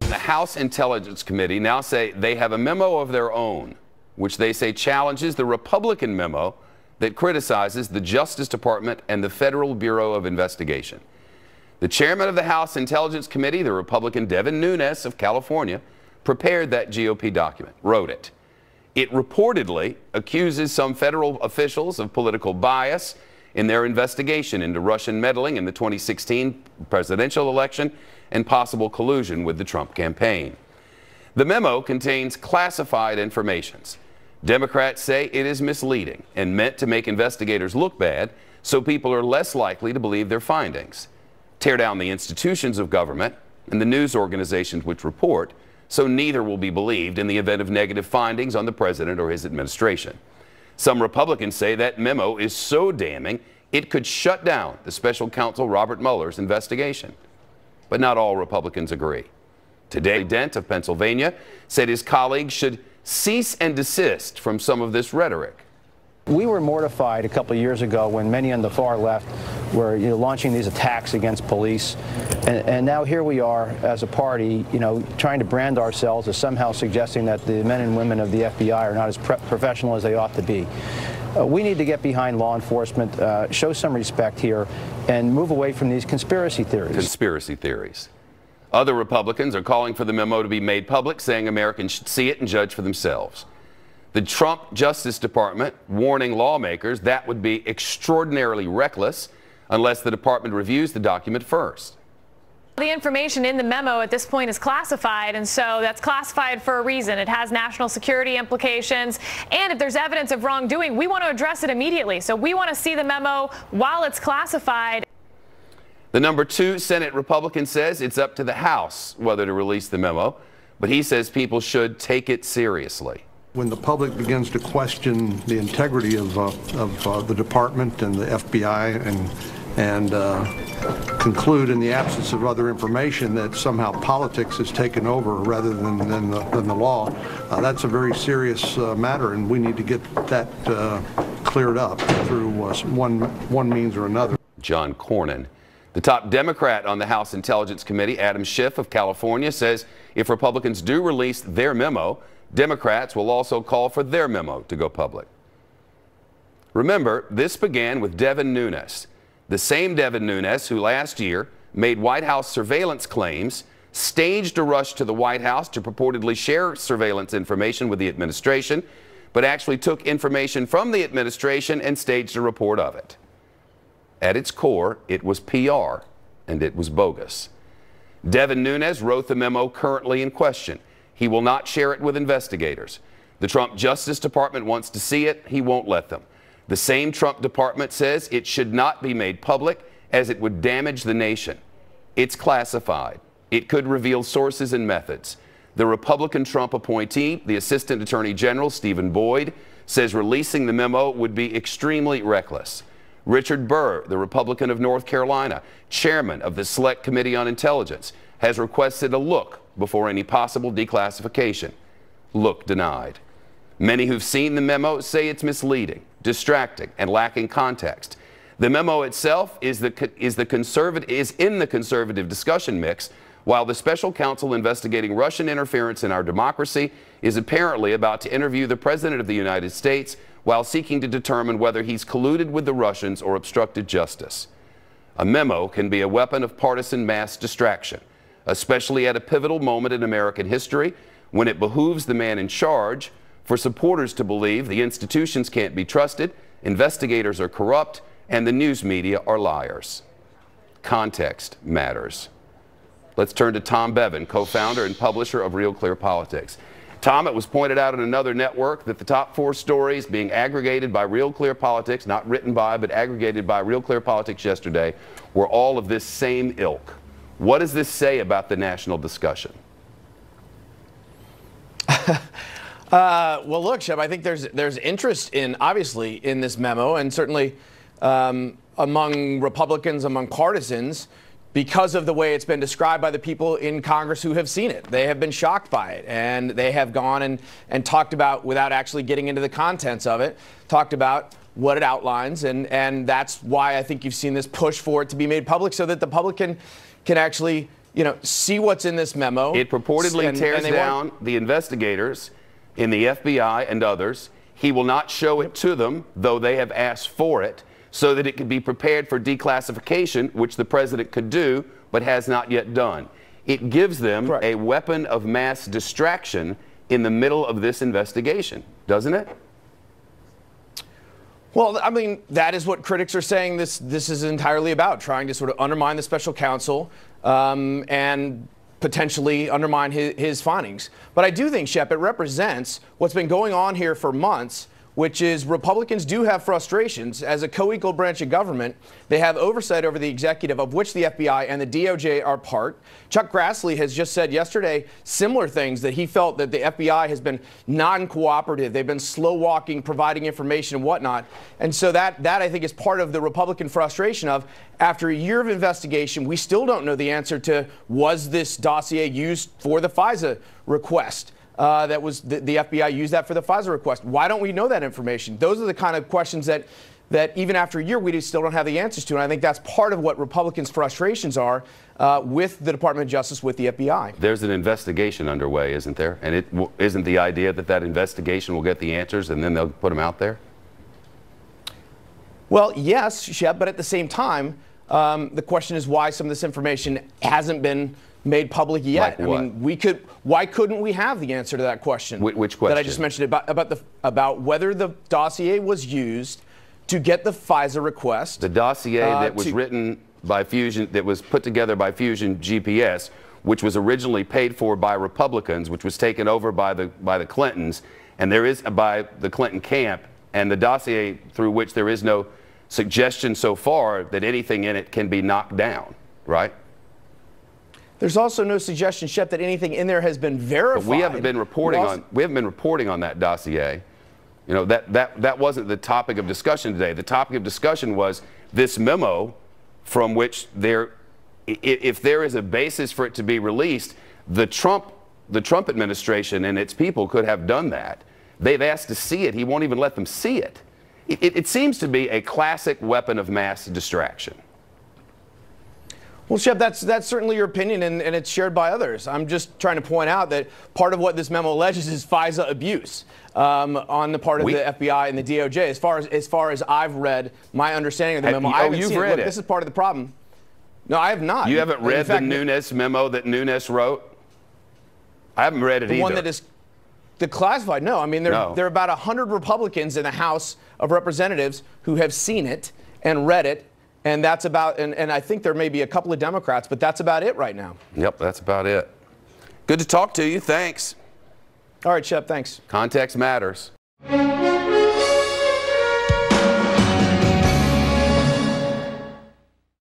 The House Intelligence Committee now say they have a memo of their own, which they say challenges the Republican memo that criticizes the Justice Department and the Federal Bureau of Investigation. The chairman of the House Intelligence Committee, the Republican Devin Nunes of California, prepared that GOP document, wrote it. It reportedly accuses some federal officials of political bias in their investigation into Russian meddling in the 2016 presidential election and possible collusion with the Trump campaign. The memo contains classified information. Democrats say it is misleading and meant to make investigators look bad so people are less likely to believe their findings, tear down the institutions of government and the news organizations which report, so neither will be believed in the event of negative findings on the president or his administration. Some Republicans say that memo is so damning it could shut down the special counsel Robert Mueller's investigation. But not all Republicans agree. Today, Dent of Pennsylvania said his colleagues should cease and desist from some of this rhetoric. We were mortified a couple of years ago when many on the far left were launching these attacks against police. And now here we are as a party, trying to brand ourselves as somehow suggesting that the men and women of the FBI are not as professional as they ought to be. We need to get behind law enforcement, show some respect here, and move away from these conspiracy theories. Conspiracy theories. Other Republicans are calling for the memo to be made public, saying Americans should see it and judge for themselves. The Trump Justice Department warning lawmakers that would be extraordinarily reckless unless the department reviews the document first. The information in the memo at this point is classified, and so that's classified for a reason. It has national security implications, and if there's evidence of wrongdoing, we want to address it immediately. So we want to see the memo while it's classified. The number 2 Senate Republican says it's up to the House whether to release the memo, but he says people should take it seriously. When the public begins to question the integrity of the department and the FBI and conclude in the absence of other information that somehow politics has taken over rather than the law, that's a very serious matter, and we need to get that cleared up through one means or another. John Cornyn. The top Democrat on the House Intelligence Committee, Adam Schiff of California, says if Republicans do release their memo, Democrats will also call for their memo to go public. Remember, this began with Devin Nunes, the same Devin Nunes who last year made White House surveillance claims, staged a rush to the White House to purportedly share surveillance information with the administration, but actually took information from the administration and staged a report of it. At its core, it was PR, and it was bogus. Devin Nunes wrote the memo currently in question. He will not share it with investigators. The Trump Justice Department wants to see it. He won't let them. The same Trump department says it should not be made public as it would damage the nation. It's classified. It could reveal sources and methods. The Republican Trump appointee, the Assistant Attorney General, Stephen Boyd, says releasing the memo would be extremely reckless. Richard Burr, the Republican of North Carolina, chairman of the Select Committee on Intelligence, has requested a look before any possible declassification. Look denied. Many who've seen the memo say it's misleading, distracting, and lacking context. The memo itself is in the conservative discussion mix, while the special counsel investigating Russian interference in our democracy is apparently about to interview the President of the United States while seeking to determine whether he's colluded with the Russians or obstructed justice. A memo can be a weapon of partisan mass distraction, especially at a pivotal moment in American history when it behooves the man in charge for supporters to believe the institutions can't be trusted, investigators are corrupt, and the news media are liars. Context matters. Let's turn to Tom Bevan, co-founder and publisher of Real Clear Politics. Tom, it was pointed out in another network that the top 4 stories being aggregated by Real Clear Politics, not written by, but aggregated by Real Clear Politics yesterday, were all of this same ilk. What does this say about the national discussion? Well, look, Shep, I think there's interest obviously in this memo, and certainly among Republicans, among partisans, because of the way it's been described by the people in Congress who have seen it. They have been shocked by it, and they have gone and talked about, without actually getting into the contents of it, talked about what it outlines, and that's why I think you've seen this push for it to be made public so that the public can actually, see what's in this memo. It purportedly tears down the investigators in the FBI and others. He will not show it to them, though they have asked for it, so that it could be prepared for declassification, which the president could do, but has not yet done. It gives them a weapon of mass distraction in the middle of this investigation, doesn't it? Well, I mean, that is what critics are saying this is entirely about, trying to sort of undermine the special counsel and potentially undermine his findings. But I do think, Shep, it represents what's been going on here for months, which is Republicans do have frustrations. As a co-equal branch of government, they have oversight over the executive, of which the FBI and the DOJ are part. Chuck Grassley has just said yesterday similar things, that he felt that the FBI has been non-cooperative. They've been slow-walking, providing information and whatnot. And so that I think is part of the Republican frustration of, after a year of investigation, we still don't know the answer to, was this dossier used for the FISA request? That was the FBI used that for the FISA request. Why don't we know that information? Those are the kind of questions that even after a year we still don't have the answers to. And I think that's part of what Republicans' frustrations are with the Department of Justice, with the FBI. There's an investigation underway, isn't there? And it isn't the idea that that investigation will get the answers and then they'll put them out there? Well, yes, Shep, but at the same time, the question is why some of this information hasn't been made public yet. Like what? I mean, why couldn't we have the answer to that question? Which question? That I just mentioned about whether the dossier was used to get the FISA request. The dossier that was written by Fusion, that was put together by Fusion GPS, which was originally paid for by Republicans, which was taken over by the Clintons, and there is by the Clinton camp, and the dossier through which there is no suggestion so far that anything in it can be knocked down, right? There's also no suggestion, Shep, that anything in there has been verified. But we haven't been reporting on that dossier. You know, that wasn't the topic of discussion today. The topic of discussion was this memo, from which if there is a basis for it to be released, the Trump administration and its people could have done that. They've asked to see it. He won't even let them see it. It seems to be a classic weapon of mass distraction. Well, Shep, that's certainly your opinion, and it's shared by others. I'm just trying to point out that part of what this memo alleges is FISA abuse on the part of the FBI and the DOJ. As far as I've read, my understanding of the memo, I haven't seen it. Look, this is part of the problem. No, I have not. You haven't read the Nunes memo that Nunes wrote? I haven't read it either. The one that is declassified? No. I mean, there are about 100 Republicans in the House of Representatives who have seen it and read it. And that's about, and I think there may be a couple of Democrats, but that's about it right now. Yep, that's about it. Good to talk to you. Thanks. All right, Shep, thanks. Context matters.